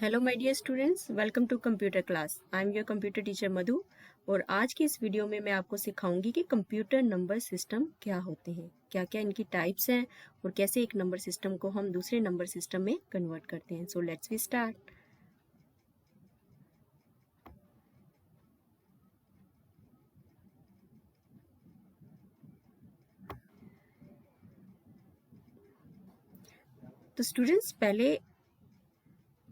Hello my dear students, welcome to computer class. I am your computer teacher Madhu. और आज की इस video में मैं आपको सिखाऊंगी कि कंप्यूटर नंबर सिस्टम क्या होते हैं, क्या क्या इनकी टाइप्स हैं और कैसे एक नंबर सिस्टम को हम दूसरे नंबर सिस्टम में कन्वर्ट करते हैं। So let's we start. तो स्टूडेंट्स, पहले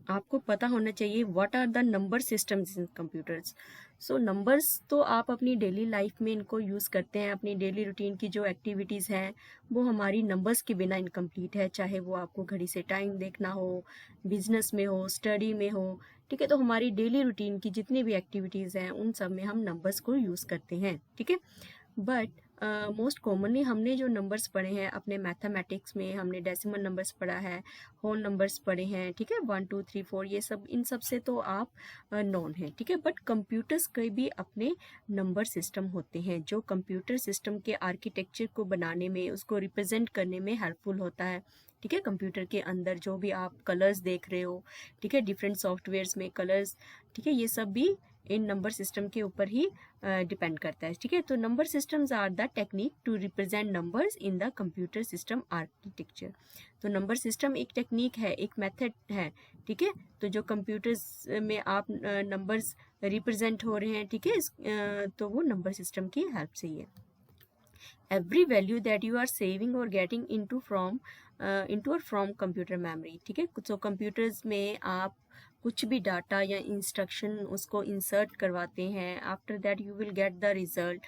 आपको पता होना चाहिए what are the number systems in computers. So numbers तो आप अपनी डेली लाइफ में इनको यूज़ करते हैं। अपनी डेली रूटीन की जो एक्टिविटीज़ हैं वो हमारी नंबर्स के बिना इनकम्प्लीट है, चाहे वो आपको घड़ी से टाइम देखना हो, बिजनेस में हो, स्टडी में हो। ठीक है, तो हमारी डेली रूटीन की जितनी भी एक्टिविटीज़ हैं उन सब में हम नंबर्स को यूज़ करते हैं। ठीक है, बट मोस्ट कॉमनली हमने जो नंबर्स पढ़े हैं अपने मैथमेटिक्स में, हमने डेसिमल नंबर्स पढ़ा है, होल नंबर्स पढ़े हैं। ठीक है, 1 2 3 4 ये सब, इन सब से तो आप नॉन है। ठीक है, बट कंप्यूटर्स के भी अपने नंबर सिस्टम होते हैं जो कंप्यूटर सिस्टम के आर्किटेक्चर को बनाने में, उसको रिप्रेजेंट करने में हेल्पफुल होता है। ठीक है, कंप्यूटर के अंदर जो भी आप कलर्स देख रहे हो, ठीक है, डिफरेंट सॉफ्टवेयर्स में कलर्स, ठीक है, ये सब भी इन नंबर सिस्टम के ऊपर ही डिपेंड करता है। ठीक है, तो number systems are the technique to represent numbers in the computer system architecture. तो नंबर सिस्टम एक टेक्निक है, एक मेथड है। ठीक है, तो जो कंप्यूटर्स में आप नंबर्स रिप्रेजेंट हो रहे हैं, ठीक है, तो वो नंबर सिस्टम की हेल्प से ही है। Every value that you are saving और गेटिंग इनटू और फ्रॉम कंप्यूटर मेमोरी। ठीक है, सो कंप्यूटर्स में आप कुछ भी डाटा या इंस्ट्रक्शन उसको इंसर्ट करवाते हैं, after that you will get the result,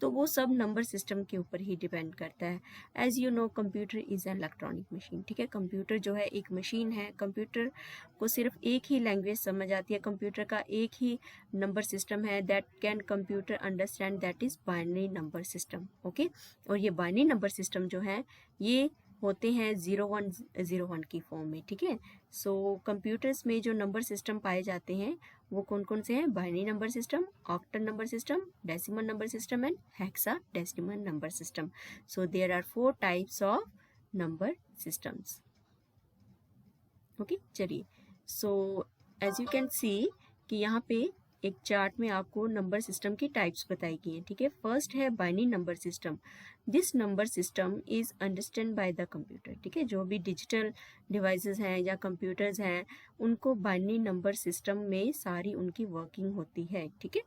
तो वो सब नंबर सिस्टम के ऊपर ही डिपेंड करता है। As you know, computer is an electronic machine. ठीक है, कंप्यूटर जो है एक मशीन है। कंप्यूटर को सिर्फ एक ही लैंग्वेज समझ आती है, कंप्यूटर का एक ही नंबर सिस्टम है, that can computer understand, that is binary number system. Okay, और ये बाइनरी नंबर सिस्टम जो है ये होते हैं 0101 की फॉर्म में। ठीक है, सो कंप्यूटर्स में जो नंबर सिस्टम पाए जाते हैं वो कौन कौन से हैं? Binary number system, octal number system, decimal number system and hexadecimal number system. So there are 4 types of number systems. Okay, चलिए, so as you can see कि यहाँ पे एक चार्ट में आपको नंबर सिस्टम की टाइप्स बताई गई हैं। ठीक है, फर्स्ट है binary number system. This number system is understand by the computer. ठीक है, जो भी डिजिटल डिवाइसेस हैं या कंप्यूटर्स हैं उनको बाइनरी नंबर सिस्टम में सारी उनकी वर्किंग होती है। ठीक है,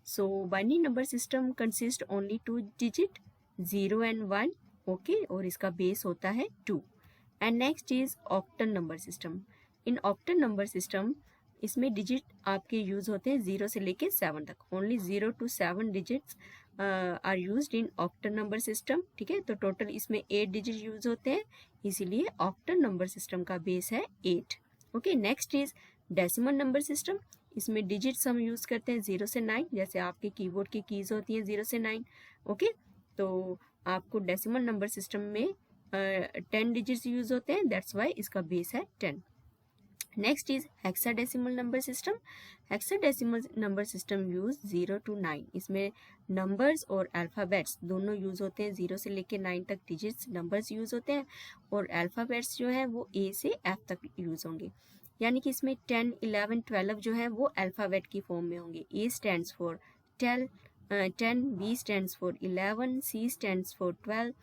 so binary number system consist only 2 digit, 0 and 1। Okay, और इसका बेस होता है 2। And next is octal number system. In octal number system इसमें डिजिट आपके यूज होते हैं 0 से लेके 7 तक। Only 0 to 7 digits are used in octal number system. ठीक है, तो टोटल इसमें 8 डिजिट यूज होते हैं, इसीलिए ऑक्टल नंबर सिस्टम का बेस है 8। Okay, next is decimal number system. इसमें डिजिट्स हम यूज करते हैं 0 से 9, जैसे आपके कीबोर्ड की कीज होती हैं 0 से 9। ओके, तो आपको डेसिमल नंबर सिस्टम में 10 डिजिट्स यूज होते हैं, दैट्स वाई इसका बेस है 10। Next is hexadecimal number system. Hexadecimal number system use 0 to 9। इसमें नंबर्स और अल्फ़ाबेट्स दोनों यूज होते हैं, 0 से लेके 9 तक डिजिट्स नंबर्स यूज होते हैं और अल्फ़ाबेट्स जो है वो A से F तक यूज होंगे। यानी कि इसमें 10 11 12 जो है वो अल्फ़ाबेट की फॉर्म में होंगे। A stands for 10, B stands for 11, C stands for 12,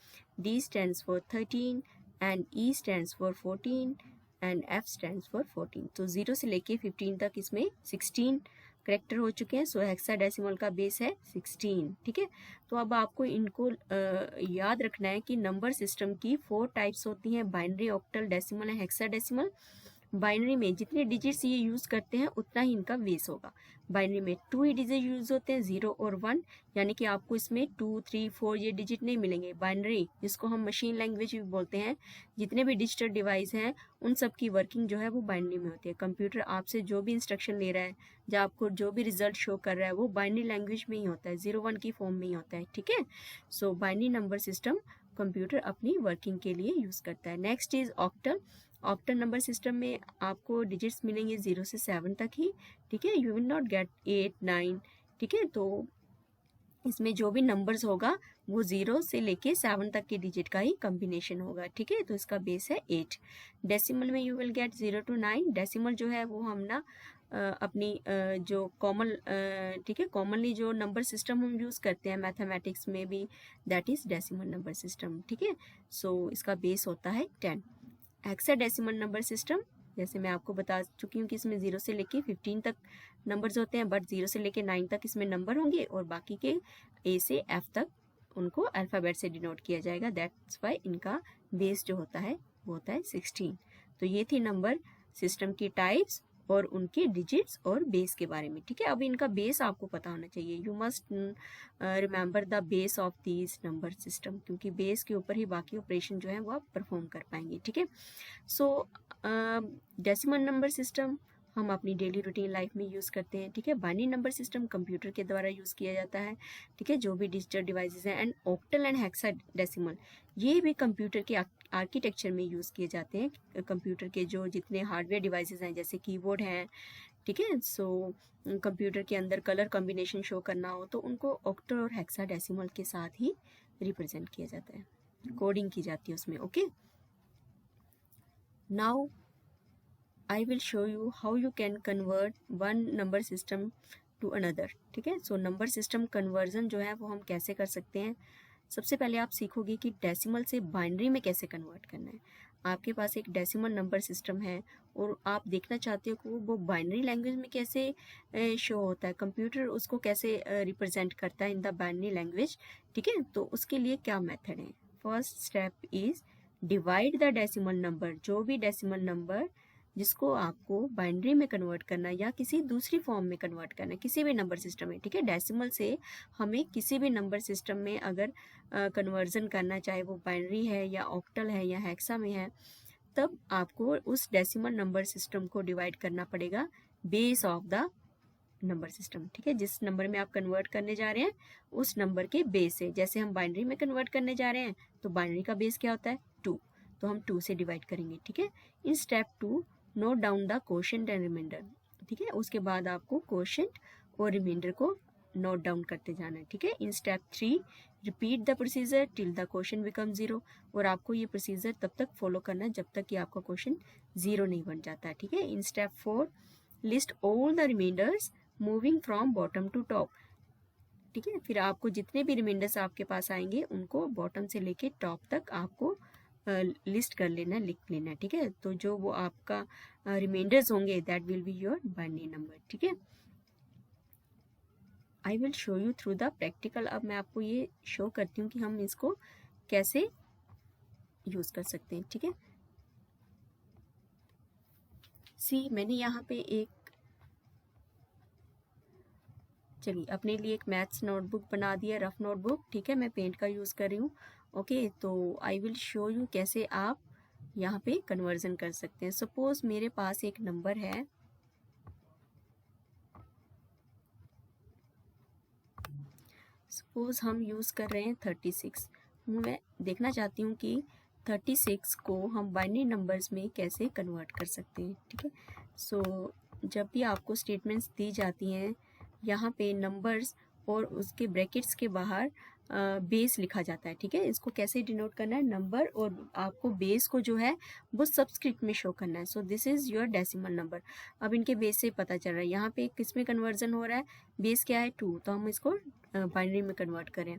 D stands for 13 and E stands for 14 and F stands for 14। तो 0 से लेके 15 तक इसमें 16 करेक्टर हो चुके हैं। सो हेक्साडेसिमल का बेस है 16। ठीक है, तो अब आपको इनको याद रखना है कि नंबर सिस्टम की 4 टाइप्स होती हैं, binary, octal, decimal and hexadecimal. Binary में जितने डिजिट्स ये यूज़ करते हैं उतना ही इनका बेस होगा। बाइनरी में 2 ही डिजिट यूज़ होते हैं, 0 और 1, यानी कि आपको इसमें 2 3 4 ये डिजिट नहीं मिलेंगे। बाइनरी, जिसको हम मशीन लैंग्वेज भी बोलते हैं, जितने भी डिजिटल डिवाइस हैं उन सब की वर्किंग जो है वो बाइनरी में होती है। कंप्यूटर आपसे जो भी इंस्ट्रक्शन ले रहा है या आपको जो भी रिजल्ट शो कर रहा है वो बाइनरी लैंग्वेज में ही होता है, 0 1 की फॉर्म में ही होता है। ठीक है, so binary number system computer अपनी वर्किंग के लिए यूज़ करता है। Next is octal. Octal number system में आपको डिजिट्स मिलेंगे 0 से 7 तक ही। ठीक है, यू विल नॉट गेट 8 9। ठीक है, तो इसमें जो भी नंबर्स होगा वो 0 से लेके 7 तक के डिजिट का ही कॉम्बिनेशन होगा, ठीक है। तो इसका बेस है 8। डेसिमल में you will gate 0 to 9। Decimal जो है वो हम ना अपनी जो कॉमन, ठीक है, कॉमनली जो नंबर सिस्टम हम यूज़ करते हैं मैथमेटिक्स में भी, that is decimal number system, ठीक है। सो इसका बेस होता है 10। हेक्साडेसिमल नंबर सिस्टम, जैसे मैं आपको बता चुकी हूँ कि इसमें 0 से लेके 15 तक नंबर्स होते हैं, बट 0 से लेके 9 तक इसमें नंबर होंगे और बाकी के A से F तक उनको अल्फ़ाबेट से डिनोट किया जाएगा। दैट्स वाई इनका बेस जो होता है वो होता है 16। तो ये थी नंबर सिस्टम की टाइप्स और उनके डिजिट्स और बेस के बारे में, ठीक है। अब इनका बेस आपको पता होना चाहिए। You must remember the base of these number system, क्योंकि बेस के ऊपर ही बाकी ऑपरेशन जो है वो आप परफॉर्म कर पाएंगे, ठीक है। सो डेसिमल नंबर सिस्टम हम अपनी डेली रूटीन लाइफ में यूज़ करते हैं, ठीक है। बाइनरी नंबर सिस्टम कंप्यूटर के द्वारा यूज़ किया जाता है, ठीक है, जो भी डिजिटल डिवाइसेस हैं। एंड ऑक्टल एंड हेक्साडेसिमल ये भी कंप्यूटर के आर्किटेक्चर में यूज़ किए जाते हैं। कंप्यूटर के जो जितने हार्डवेयर डिवाइसेस हैं जैसे कीबोर्ड हैं, ठीक है। सो कंप्यूटर के अंदर कलर कॉम्बिनेशन शो करना हो तो उनको ऑक्टल और हेक्साडेसिमल के साथ ही रिप्रेजेंट किया जाता है, कोडिंग की जाती है उसमें, okay. Now I will show you how you can convert one number system to another, ठीक है। सो नंबर सिस्टम कन्वर्जन जो है वो हम कैसे कर सकते हैं। सबसे पहले आप सीखोगे कि डेसिमल से बाइनरी में कैसे कन्वर्ट करना है। आपके पास एक डेसिमल नंबर सिस्टम है और आप देखना चाहते हो कि वो बाइनरी लैंग्वेज में कैसे शो होता है, कंप्यूटर उसको कैसे रिप्रेजेंट करता है इन द बाइनरी लैंग्वेज, ठीक है। तो उसके लिए क्या मेथड है। First step is divide the decimal number. जो भी डेसिमल नंबर जिसको आपको बाइनरी में कन्वर्ट करना है या किसी दूसरी फॉर्म में कन्वर्ट करना है, किसी भी नंबर सिस्टम में, ठीक है। डेसिमल से हमें किसी भी नंबर सिस्टम में अगर कन्वर्जन करना, चाहे वो बाइनरी है या ऑक्टल है या हेक्सा में है, तब आपको उस डेसिमल नंबर सिस्टम को डिवाइड करना पड़ेगा base of the number system, ठीक है। जिस नंबर में आप कन्वर्ट करने जा रहे हैं उस नंबर के बेस से। जैसे हम बाइनरी में कन्वर्ट करने जा रहे हैं तो बाइनरी का बेस क्या होता है 2, तो हम 2 से डिवाइड करेंगे, ठीक है। In step 2 note down the quotient and remainder, ठीक है। उसके बाद आपको क्वोशंट और रिमाइंडर को नोट डाउन करते जाना है, ठीक है। In step 3 repeat the procedure till the quotient become 0, और आपको ये प्रोसीजर तब तक फॉलो करना है जब तक कि आपका क्वोशंट 0 नहीं बन जाता है, ठीक है। In step 4 list all the remainders moving from bottom to top, ठीक है। फिर आपको जितने भी रिमाइंडर्स आपके पास आएंगे उनको बॉटम से लेके टॉप तक आपको लिस्ट कर लेना, लिख लेना, ठीक है। तो जो वो आपका रिमाइंडर्स होंगे that will be your binary number, ठीक है। आई will show you through the practical. अब मैं आपको ये शो करती हूँ कि हम इसको कैसे यूज़ कर सकते हैं, ठीक है। सी मैंने यहाँ पे चलिए अपने लिए एक मैथ्स नोटबुक बना दिया, रफ नोटबुक, ठीक है। मैं पेंट का यूज़ कर रही हूँ, ओके। तो आई विल शो यू कैसे आप यहाँ पे कन्वर्जन कर सकते हैं। सपोज मेरे पास एक नंबर है, सपोज हम यूज़ कर रहे हैं 36। मैं देखना चाहती हूँ कि 36 को हम बाइनरी नंबर्स में कैसे कन्वर्ट कर सकते हैं, ठीक है। सो जब भी आपको स्टेटमेंट्स दी जाती हैं यहाँ पे नंबर्स और उसके ब्रैकेट्स के बाहर बेस लिखा जाता है, ठीक है। इसको कैसे डिनोट करना है, नंबर और आपको बेस को जो है वो सबस्क्रिप्ट में शो करना है। So this is your decimal number. अब इनके बेस से पता चल रहा है यहाँ पे किस में कन्वर्जन हो रहा है, बेस क्या है 2, तो हम इसको बाइनरी में कन्वर्ट करें।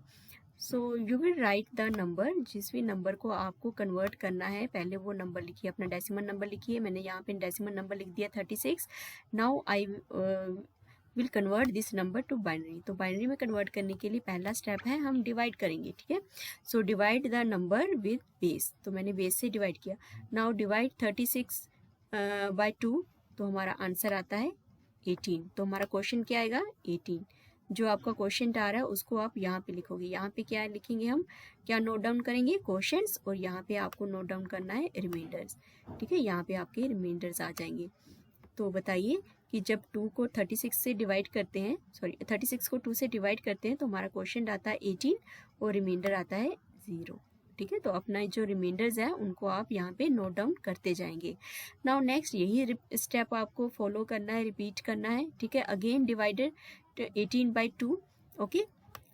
सो you will write the number, जिस भी नंबर को आपको कन्वर्ट करना है पहले वो नंबर लिखिए, अपना डेसिमल नंबर लिखिए। मैंने यहाँ पे डेसिमल नंबर लिख दिया 36। Now I will convert this number two binary. तो बाइनरी में कन्वर्ट करने के लिए पहला स्टेप है हम डिवाइड करेंगे, ठीक है। So divide the number with base, तो मैंने बेस से डिवाइड किया। नाउ डिवाइड 36 बाय 2, तो हमारा आंसर आता है 18। तो हमारा क्वेश्चन क्या आएगा 18। जो आपका क्वेश्चन आ रहा है उसको आप यहाँ पे लिखोगे। यहाँ पे क्या लिखेंगे, हम क्या नोट डाउन करेंगे, क्वेश्चंस, और यहाँ पे आपको नोट डाउन करना है रिमाइंडर्स, ठीक है। यहाँ पे आपके रिमाइंडर्स आ जाएंगे। तो बताइए कि जब 2 को 36 से डिवाइड करते हैं, सॉरी 36 को 2 से डिवाइड करते हैं तो हमारा क्वेश्चन आता है 18 और रिमाइंडर आता है 0, ठीक है। तो अपना जो रिमाइंडर्स है उनको आप यहाँ पे नोट डाउन करते जाएंगे। नाउ नेक्स्ट यही स्टेप आपको फॉलो करना है, रिपीट करना है, ठीक है। Again divided 18 by 2, okay.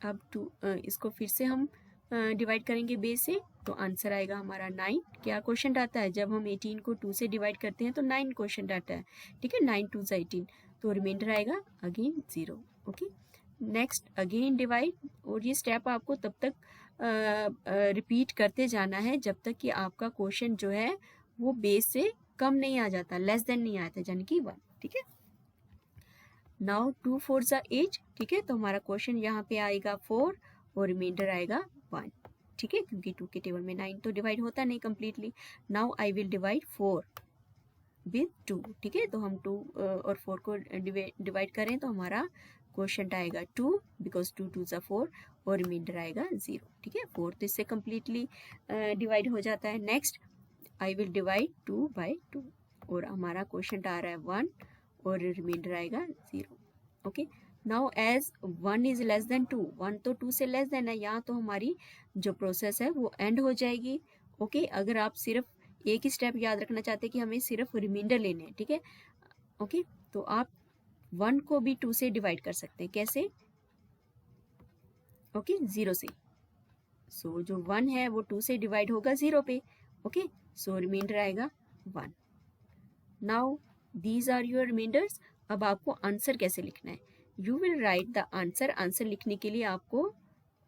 अब 2 इसको फिर से हम डिवाइड करेंगे बेस से तो आंसर आएगा हमारा 9। क्या क्वेश्चन आता है, जब हम 18 को 2 से डिवाइड करते हैं तो 9 क्वेश्चन आता है, ठीक है, 9 2 से 18, तो रिमाइंडर आएगा again 0। Okay, next again divide, और ये स्टेप आपको तब तक रिपीट करते जाना है जब तक कि आपका क्वेश्चन जो है वो बेस से कम नहीं आ जाता, लेस देन नहीं आता, यानी कि 1, ठीक है। नाउ 2 4 ज़ा 8, ठीक है, तो हमारा क्वेश्चन यहाँ पे आएगा 4 और रिमाइंडर आएगा 1, ठीक है, क्योंकि 2 के टेबल में 9 तो डिवाइड होता नहीं completely. Now I will divide 4 with 2, ठीक है, तो हम 2 और 4 को डिवाइड करें तो हमारा क्वेश्चन आएगा 2, बिकॉज 2 2 ज़ा 4 और रिमाइंडर आएगा 0, ठीक है। 4 तो इससे कम्प्लीटली डिवाइड हो जाता है। Next I will divide 2 by 2 और हमारा क्वेश्चन आ रहा है 1 और रिमाइंडर आएगा 0। Okay, now as 1 is less than 2, 1 तो 2 से लेस देन है, यहाँ तो हमारी जो प्रोसेस है वो एंड हो जाएगी। ओके, अगर आप सिर्फ एक ही स्टेप याद रखना चाहते हैं कि हमें सिर्फ रिमाइंडर लेने हैं, ठीक है। ओके, तो आप 1 को भी 2 से डिवाइड कर सकते हैं, कैसे? ओके, 0 से। सो जो 1 है वो 2 से डिवाइड होगा 0 पे। ओके, सो रिमाइंडर आएगा 1। Now these are your remainders. अब आपको आंसर कैसे लिखना है, you will write the answer. Answer लिखने के लिए आपको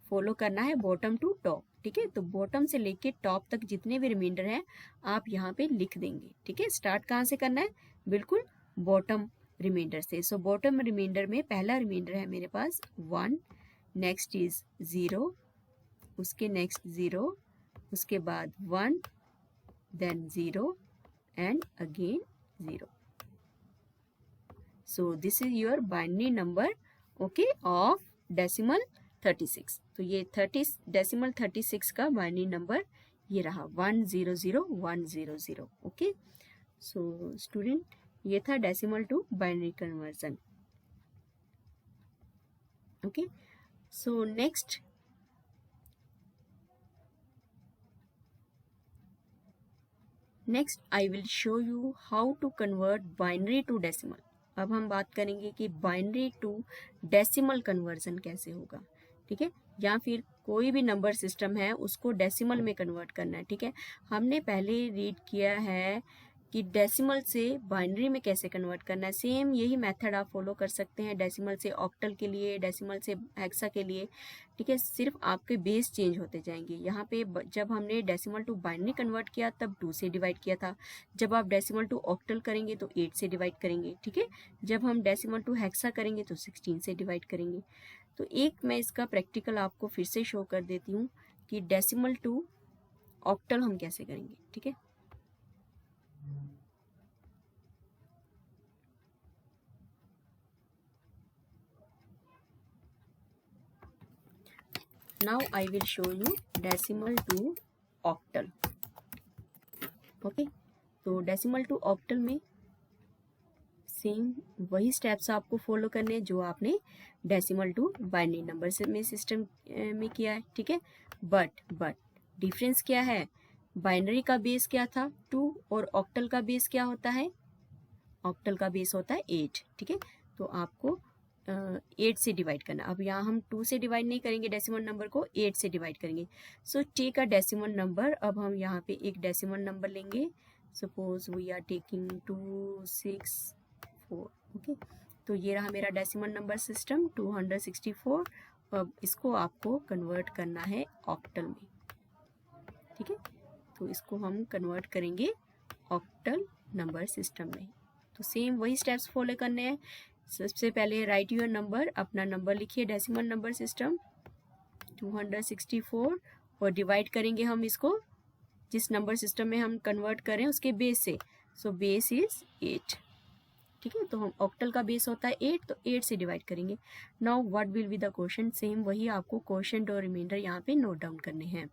फॉलो करना है बॉटम टू टॉप, ठीक है, तो बॉटम से लेके टॉप तक जितने भी रिमाइंडर हैं आप यहाँ पे लिख देंगे, ठीक है। स्टार्ट कहाँ से करना है, बिल्कुल बॉटम रिमाइंडर से। सो बॉटम रिमाइंडर में पहला रिमाइंडर है मेरे पास 1, नेक्स्ट इज 0, उसके नेक्स्ट 0, उसके बाद 1, then 0 and again 0। So this is your binary number, okay, of decimal 36। तो ये 30 36 का बाइनरी नंबर ये रहा 100100। ओके, सो स्टूडेंट ये था decimal to binary conversion. Okay, so next I will show you how to convert binary to decimal. अब हम बात करेंगे कि बाइनरी टू डेसिमल कन्वर्जन कैसे होगा, ठीक है, या फिर कोई भी नंबर सिस्टम है उसको डेसिमल में कन्वर्ट करना है, ठीक है। हमने पहले रीड किया है कि डेसिमल से बाइनरी में कैसे कन्वर्ट करना है। सेम यही मेथड आप फॉलो कर सकते हैं डेसिमल से ऑक्टल के लिए, डेसिमल से हेक्सा के लिए, ठीक है, सिर्फ आपके बेस चेंज होते जाएंगे। यहाँ पे जब हमने डेसिमल टू बाइनरी कन्वर्ट किया तब 2 से डिवाइड किया था, जब आप डेसिमल टू ऑक्टल करेंगे तो 8 से डिवाइड करेंगे, ठीक है, जब हम डेसिमल टू हेक्सा करेंगे तो 16 से डिवाइड करेंगे। तो एक मैं इसका प्रैक्टिकल आपको फिर से शो कर देती हूँ कि डेसिमल टू ऑक्टल हम कैसे करेंगे, ठीक है। Now I will show you decimal to octal। Okay, तो डेसिमल टू ऑक्टल में सेम वही स्टेप्स आपको फॉलो करने हैं जो आपने डेसिमल टू बाइनरी नंबर से में सिस्टम में किया है, ठीक है। बट डिफरेंस क्या है, बाइनरी का बेस क्या था 2 और ऑक्टल का बेस क्या होता है, ऑक्टल का बेस होता है 8, ठीक है। तो आपको 8 से डिवाइड करना। अब यहाँ हम 2 से डिवाइड नहीं करेंगे डेसिमल नंबर को, 8 से डिवाइड करेंगे। So take a decimal number. अब हम यहाँ पे एक डेसिमल नंबर लेंगे, suppose we are taking 264। Okay, तो ये रहा मेरा डेसिमल नंबर सिस्टम 264। अब इसको आपको कन्वर्ट करना है ऑक्टल में, ठीक है, तो इसको हम कन्वर्ट करेंगे ऑक्टल नंबर सिस्टम में। तो सेम वही स्टेप्स फॉलो करने हैं। सबसे पहले राइट योर नंबर, अपना नंबर लिखिए डेसिमल नंबर सिस्टम 264 और डिवाइड करेंगे हम इसको जिस नंबर सिस्टम में हम कन्वर्ट करें उसके बेस से। सो बेस इज 8, ठीक है, तो हम ऑक्टल का बेस होता है 8, तो 8 से डिवाइड करेंगे। Now what will be the question, same वही आपको क्वेश्चन और रिमाइंडर यहाँ पे नोट डाउन करने हैं।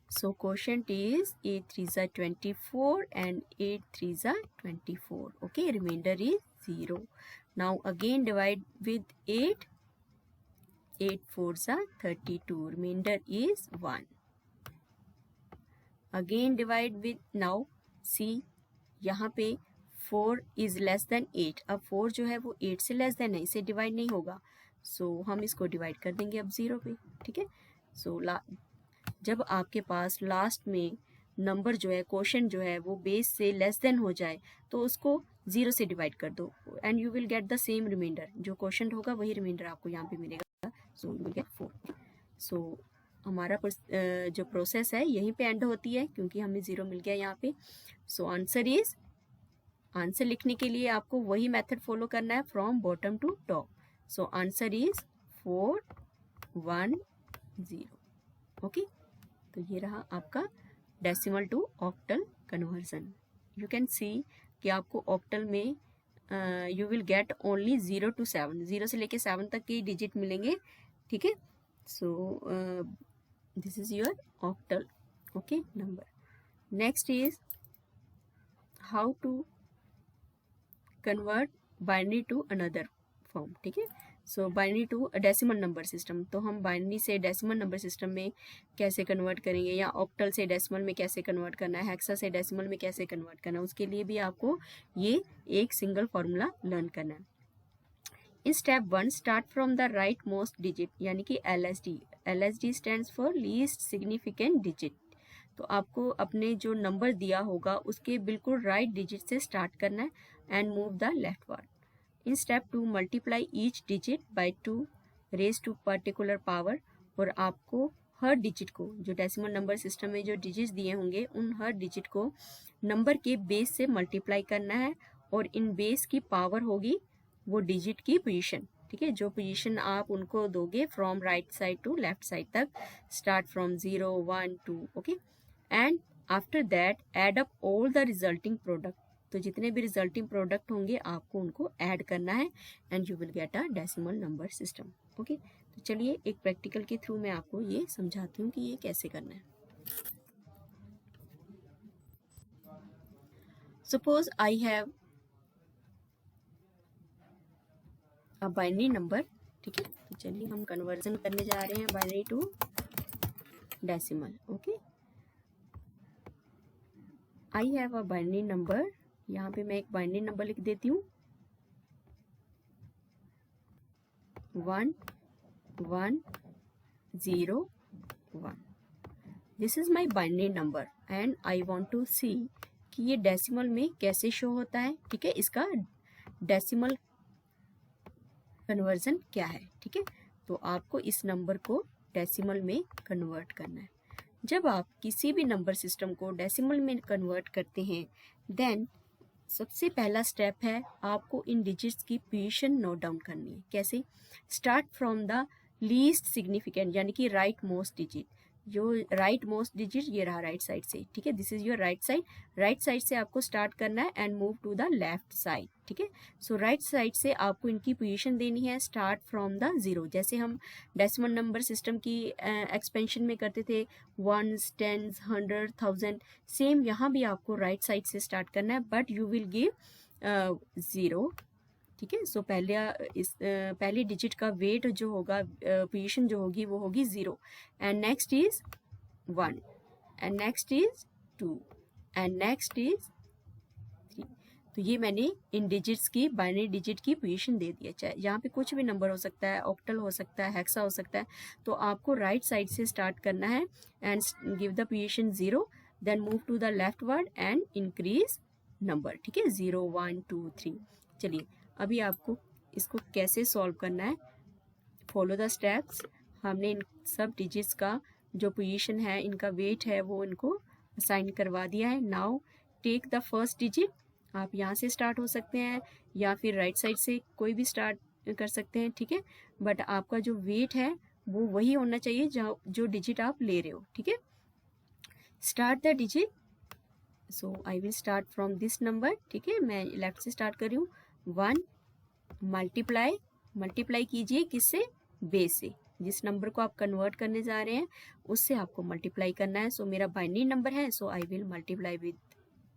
So quotient is 8 3s are 24 and 8 3s are 24. Okay, remainder is 0. Now again divide with 8. 8 4s are 32. Remainder is 1. Again divide with, now see यहाँ पे 4 is less than 8। अब 4 जो है वो 8 से लेस देन है, इसे डिवाइड नहीं होगा। सो हम इसको डिवाइड कर देंगे अब 0 पे, ठीक है। सो जब आपके पास लास्ट में नंबर जो है, क्वोशंट जो है वो बेस से लेस देन हो जाए तो उसको 0 से डिवाइड कर दो and you will get the same remainder. जो क्वोशंट होगा वही रिमाइंडर आपको यहाँ पे मिलेगा। So you will get 4। So हमारा जो प्रोसेस है यहीं पे एंड होती है क्योंकि हमें 0 मिल गया यहाँ पे। सो आंसर लिखने के लिए आपको वही मेथड फॉलो करना है, from bottom to top. So answer is 4 1 0। Okay, तो ये रहा आपका decimal to octal conversion. You can see कि आपको ऑक्टल में you will get only 0 to 7, 0 से लेके 7 तक के डिजिट मिलेंगे। ठीक है, so this is your octal okay number. Next is how to convert binary to another form. ठीक है, so binary to decimal number system. तो हम बाइनरी से डेसिमल नंबर सिस्टम में कैसे कन्वर्ट करेंगे, या ऑक्टल से डेसिमल में कैसे कन्वर्ट करना है, हेक्सा से डेसिमल में कैसे कन्वर्ट करना है, उसके लिए भी आपको ये एक सिंगल फॉर्मूला लर्न करना है। In step 1 start from the right most digit, यानी कि LSD। LSD stands for least significant digit. तो आपको अपने जो नंबर दिया होगा उसके बिल्कुल राइट डिजिट से स्टार्ट करना है and move the leftward. In step 2 multiply each digit by 2 raise to particular power. और आपको हर डिजिट को, जो डेसिमल नंबर सिस्टम में जो डिजिट्स दिए होंगे उन हर डिजिट को नंबर के बेस से मल्टीप्लाई करना है, और इन बेस की पावर होगी वो डिजिट की पोजीशन। ठीक है, जो पोजीशन आप उनको दोगे from right side to left side तक, start from 0 1 2। Okay, and after that add up all the resulting product. तो जितने भी रिजल्टिंग प्रोडक्ट होंगे आपको उनको ऐड करना है and you will get a decimal number system. Okay, तो चलिए एक प्रैक्टिकल के थ्रू मैं आपको ये समझाती हूँ कि ये कैसे करना है। Suppose I have a binary number. ठीक है, तो चलिए हम कन्वर्जन करने जा रहे हैं binary to decimal. Okay, I have a binary number. यहाँ पे मैं एक बाइनरी नंबर लिख देती हूँ 1 1 0 1। This is my binary number and I want to see कि ये डेसिमल में कैसे शो होता है। ठीक है, इसका डेसिमल कन्वर्जन क्या है। ठीक है, तो आपको इस नंबर को डेसिमल में कन्वर्ट करना है। जब आप किसी भी नंबर सिस्टम को डेसिमल में कन्वर्ट करते हैं देन सबसे पहला स्टेप है आपको इन डिजिट्स की पोजीशन नोट डाउन करनी है। कैसे? Start from the least significant, यानी कि राइट मोस्ट डिजिट। जो राइट मोस्ट डिजिट ये रहा राइट साइड से। ठीक है, this is your right side. Right side से आपको स्टार्ट करना है and move to the left side. ठीक है, सो राइट साइड से आपको इनकी पोजीशन देनी है, स्टार्ट फ्रॉम द 0। जैसे हम डेसिमल नंबर सिस्टम की एक्सपेंशन में करते थे 1s 10s 100 1000, सेम यहाँ भी आपको राइट साइड से स्टार्ट करना है, बट यू विल गिव 0। ठीक है, सो पहली डिजिट का वेट जो होगा, पोजीशन जो होगी वो होगी 0, and next is 1, and next is 2, and next is 3। तो ये मैंने इन डिजिट्स की, बाइनरी डिजिट की पोजीशन दे दी है। चाहे यहाँ पे कुछ भी नंबर हो सकता है, ऑक्टल हो सकता है, हेक्सा हो सकता है, तो आपको राइट साइड से स्टार्ट करना है and give the position 0, then move to the leftward and increase number. ठीक है, 0 1 2 3। चलिए अभी आपको इसको कैसे सॉल्व करना है, फॉलो द स्टेप्स। हमने इन सब डिजिट्स का जो पोजीशन है, इनका वेट है, वो इनको असाइन करवा दिया है। Now take the first digit. आप यहाँ से स्टार्ट हो सकते हैं या फिर राइट साइड से कोई भी स्टार्ट कर सकते हैं। ठीक है, बट आपका जो वेट है वो वही होना चाहिए जो डिजिट आप ले रहे हो। ठीक है, start the digit. So I will start from this number. ठीक है, मैं लेफ्ट से स्टार्ट कर रही हूँ। 1 मल्टीप्लाई कीजिए किससे? बेस से। जिस नंबर को आप कन्वर्ट करने जा रहे हैं उससे आपको मल्टीप्लाई करना है। सो मेरा बाइनरी नंबर है, सो आई विल मल्टीप्लाई विद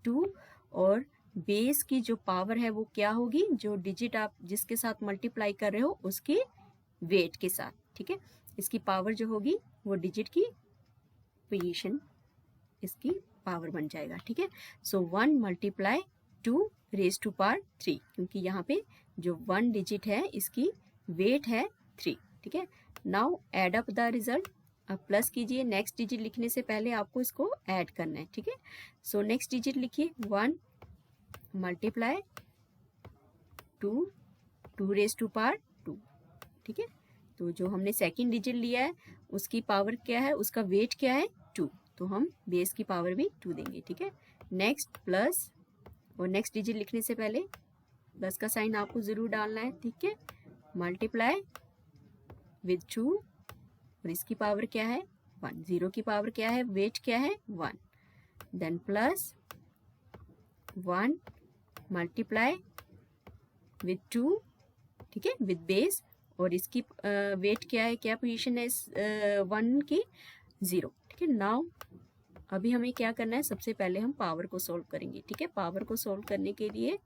2, और बेस की जो पावर है वो क्या होगी? जो डिजिट आप जिसके साथ मल्टीप्लाई कर रहे हो उसके वेट के साथ। ठीक है, इसकी पावर जो होगी वो डिजिट की पोजीशन, इसकी पावर बन जाएगा। ठीक है, सो 1 मल्टीप्लाई 2 रेज टू पावर 3, क्योंकि यहाँ पे जो 1 डिजिट है इसकी वेट है 3। ठीक है, now add up the result. अब प्लस कीजिए, नेक्स्ट डिजिट लिखने से पहले आपको इसको ऐड करना है, ठीक है। सो नेक्स्ट डिजिट लिखिए 1 मल्टीप्लाई 2 2 रेज टू पावर 2, ठीक है। तो जो हमने सेकंड डिजिट लिया है उसकी पावर क्या है, उसका वेट क्या है 2, तो हम बेस की पावर भी 2 देंगे, ठीक है। नेक्स्ट प्लस, और नेक्स्ट डिजिट लिखने से पहले प्लस का साइन आपको ज़रूर डालना है, ठीक है। मल्टीप्लाई विद 2, और इसकी पावर क्या है 1, 0 की पावर क्या है, वेट क्या है 1, देन प्लस 1 मल्टीप्लाई विद 2, ठीक है, विद बेस, और इसकी वेट क्या है, क्या पोजीशन है इस 1 की 0, ठीक है। नाउ अभी हमें क्या करना है, सबसे पहले हम पावर को सोल्व करेंगे, ठीक है। पावर को सोल्व करने के लिए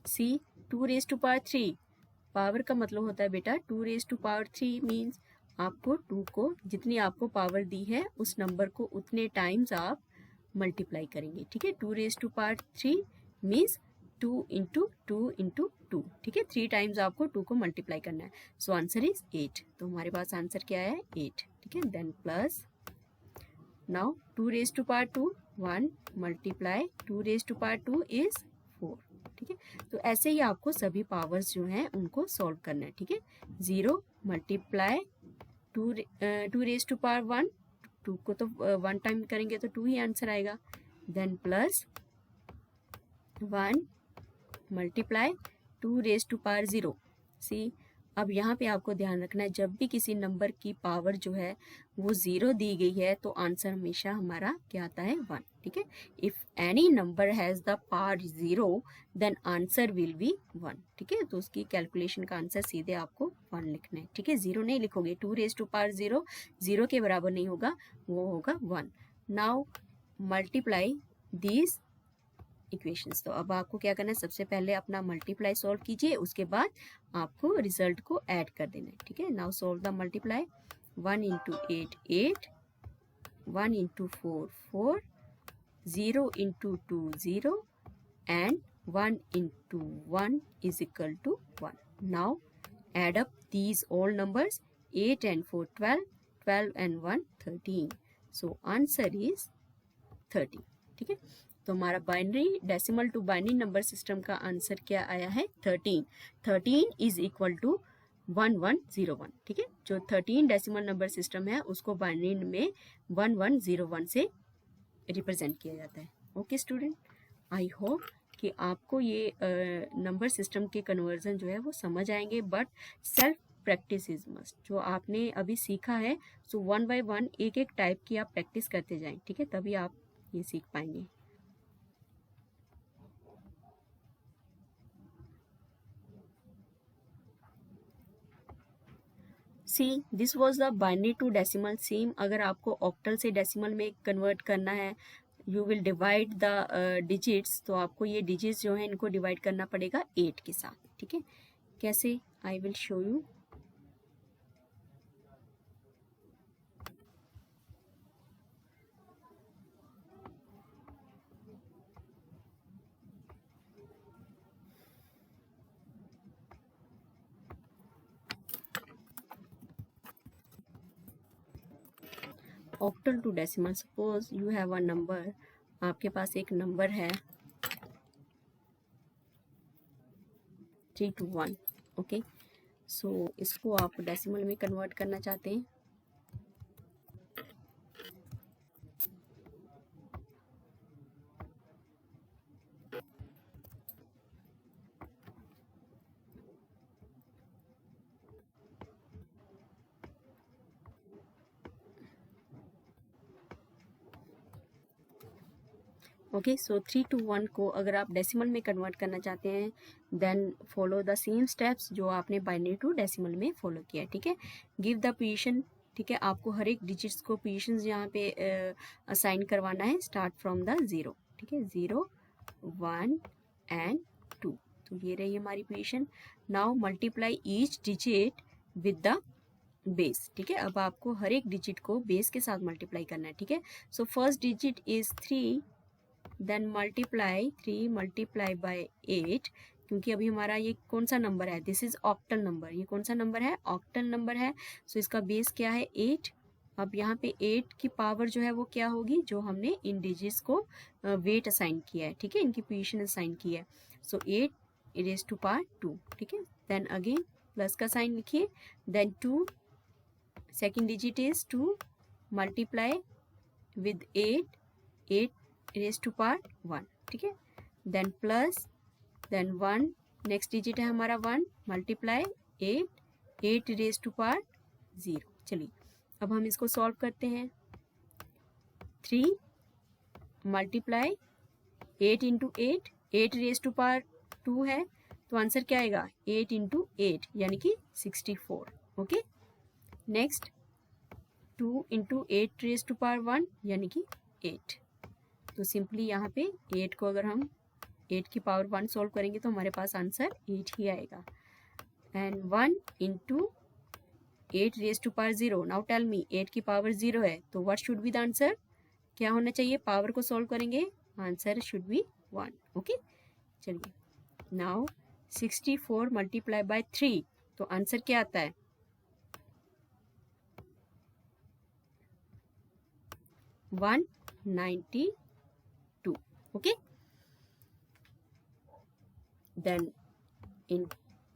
सी 2 रेज टू पावर 3, पावर का मतलब होता है बेटा 2 रेज टू पावर 3 मीन्स आपको 2 को, जितनी आपको पावर दी है उस नंबर को उतने टाइम्स आप मल्टीप्लाई करेंगे, ठीक है। 2 raise to power 3 means 2 into 2 into 2, ठीक है। 3 टाइम्स आपको 2 को मल्टीप्लाई करना है। सो आंसर इज 8, तो हमारे पास आंसर क्या है 8, ठीक है। Then plus now 2 raise to power 2 1 multiply 2 raise to power 2 is 4, ठीक है। तो ऐसे ही आपको सभी पावर्स जो हैं उनको सॉल्व करना है, ठीक है। 0 मल्टीप्लाई 2 रेज टू पावर 1, 2 को तो 1 टाइम करेंगे तो 2 ही आंसर आएगा। Then plus 1 multiply 2 raise to power 0, see अब यहाँ पे आपको ध्यान रखना है, जब भी किसी नंबर की पावर जो है वो 0 दी गई है तो आंसर हमेशा हमारा क्या आता है 1, ठीक है। If any number has the power 0 then answer will be 1, ठीक है। तो उसकी कैलकुलेशन का आंसर सीधे आपको 1 लिखना है, ठीक है। 0 नहीं लिखोगे, 2 रेज टू पावर 0 0 के बराबर नहीं होगा, वो होगा 1। नाउ मल्टीप्लाई दीज इक्वेशंस, तो अब आपको क्या करना है, सबसे पहले अपना मल्टीप्लाई सॉल्व कीजिए, उसके बाद आपको रिजल्ट को ऐड कर देना है, ठीक है। Now solve the multiply, 1 into 8 8, 1 into 4 4, 0 into 2 0, and 1 into 1 is equal to 1। Now add up these all numbers, 8 and 4 12, 12 and 1 13, so answer is 30, ठीक है। तो हमारा binary decimal to binary number system का आंसर क्या आया है 13, 13 इज इक्वल टू 1101, ठीक है। जो 13 डेसिमल नंबर सिस्टम है उसको बाइनरी में 1101 से रिप्रेजेंट किया जाता है। ओके स्टूडेंट, आई होप कि आपको ये नंबर सिस्टम के कन्वर्जन जो है वो समझ आएंगे, but self practice is must. जो आपने अभी सीखा है सो 1 by 1 एक एक टाइप की आप प्रैक्टिस करते जाएं, ठीक है, तभी आप ये सीख पाएंगे। See this was the binary to decimal. Same अगर आपको ऑक्टल से डेसिमल में कन्वर्ट करना है, you will divide the digits, तो आपको ये डिजिट्स जो है इनको डिवाइड करना पड़ेगा 8 के साथ, ठीक है। कैसे, I will show you. Octal to decimal, suppose you have a number, आपके पास एक नंबर है 3 to 1, ओके। सो इसको आप डेसिमल में कन्वर्ट करना चाहते हैं, ओके। सो 3 to 1 को अगर आप डेसिमल में कन्वर्ट करना चाहते हैं then follow the same steps जो आपने बाइनरी टू डेसिमल में फॉलो किया है, ठीक है। गिव द पोजीशन, ठीक है, आपको हर एक डिजिट्स को पोजीशंस यहाँ पे असाइन करवाना है, स्टार्ट फ्रॉम द 0, ठीक है, 0 1 एंड 2, तो ये रही हमारी position. Now multiply each digit with the base, ठीक है। अब आपको हर एक डिजिट को बेस के साथ मल्टीप्लाई करना है, ठीक है। So first digit is 3, then multiply 3 multiply by 8, क्योंकि अभी हमारा ये कौन सा नंबर है, दिस इज ऑक्टल नंबर, ये कौन सा नंबर है, ऑक्टल नंबर है। सो इसका बेस क्या है 8, अब यहाँ पे 8 की पावर जो है वो क्या होगी, जो हमने इन डिजिट्स को वेट असाइन किया है, ठीक है, इनकी पोजीशन असाइन की है। सो 8 रेज़ टू पावर 2, ठीक है। देन अगेन प्लस का साइन लिखिए, then 2 second digit is 2 multiply with 8 raise to power 1, ठीक है। Then plus, then 1 next digit है हमारा 1 मल्टीप्लाई 8 रेज़ टू पावर 0। चलिए अब हम इसको सॉल्व करते हैं। 3 multiply 8 into 8 raise to power 2 है, तो आंसर क्या आएगा 8 इंटू 8 यानी कि 64। Okay, next 2 into 8 raise to power 1 यानी कि 8। तो सिंपली यहाँ पे 8 को अगर हम 8 की पावर 1 सॉल्व करेंगे तो हमारे पास आंसर 8 ही आएगा। And 1 into 8 raise to power 0, now tell me 8 की पावर 0 है, तो what should be the answer, क्या होना चाहिए, पावर को सॉल्व करेंगे आंसर शुड बी 1। ओके, चलिए नाउ 64 मल्टीप्लाई बाय 3, तो आंसर क्या आता है 192। Okay, then in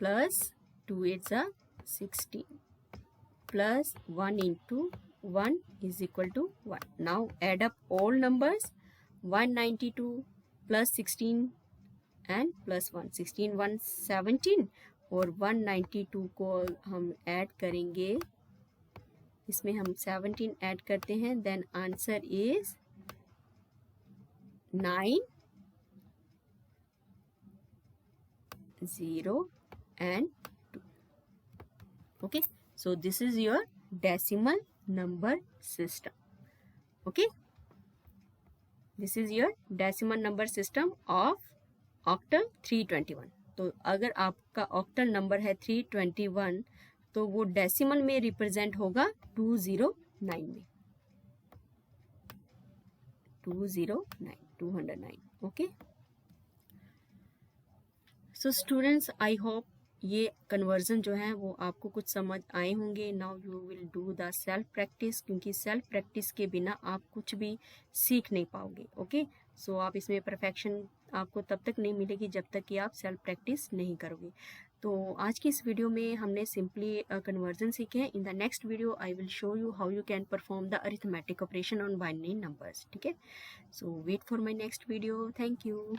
plus 2 8s are 16 plus 1 into 1 is equal to 1. Now add up all numbers, 192 plus 16 and plus 1, 16 1 17 और 192 को हम ऐड करेंगे, इसमें हम 17 ऐड करते हैं, then answer is 9 0 and 2. Okay, so this is your decimal number system. Okay, this is your decimal number system of octal 321. तो अगर आपका ऑक्टल नंबर है 321 तो वो डेसिमल में रिप्रेजेंट होगा 209 में, 209। Okay, so students I hope ये कन्वर्जन जो है वो आपको कुछ समझ आए होंगे। Now you will do the self practice, क्योंकि सेल्फ प्रैक्टिस के बिना आप कुछ भी सीख नहीं पाओगे। ओके, सो आप इसमें परफेक्शन आपको तब तक नहीं मिलेगी जब तक कि आप सेल्फ प्रैक्टिस नहीं करोगे। तो आज की इस वीडियो में हमने सिंपली कन्वर्जन सीखे हैं। In the next video I will show you how you can perform the arithmetic operation on binary numbers. ठीक है, so wait for my next video. Thank you.